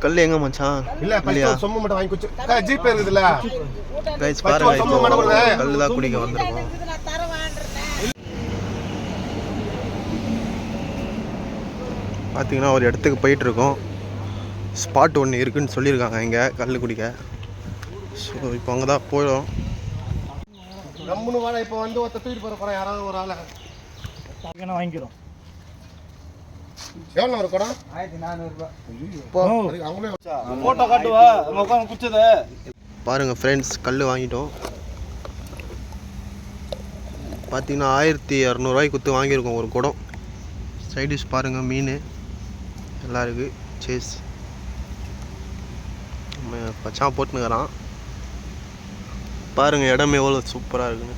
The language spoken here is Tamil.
கல் எங்க மச்சான்? இல்ல ஃபர்ஸ்ட் சொம்பு மட்டும் வாங்கி குச்சு ஜீப் இருக்குதுல கைஸ் பாருங்க, இப்போ கல் தான் குடிக்க வந்திருக்கோம். பார்த்தீங்கன்னா ஒரு இடத்துக்கு போயிட்டு இருக்கோம். ஸ்பாட் ஒன்று இருக்குன்னு சொல்லியிருக்காங்க இங்கே கல் குடிக்க. ஸோ இப்போ அங்கே தான் போயிடும். கம்முன்னு வாடா. இப்போ வந்து ஒருத்த தூக்கிட்டு போகிற யாராவது ஒரு ஆளை வாங்கிக்கிறோம். எவ்வளோ ஒரு குடம்? 1400 அவங்களே ஃபோட்டோ காட்டுவா அங்கே உட்காந்து குச்சதை பாருங்கள் ஃப்ரெண்ட்ஸ், கல் வாங்கிட்டோம். பார்த்தீங்கன்னா 1200 கொடுத்து வாங்கியிருக்கோம் ஒரு குடம். சைடிஷ் பாருங்கள், மீன் எல்லாம் இருக்குது. சேஸ் பச்சான் போட்டுனுக்கிறான். பாருங்கள் இடமே எவ்வளோ சூப்பராக இருக்குன்னு.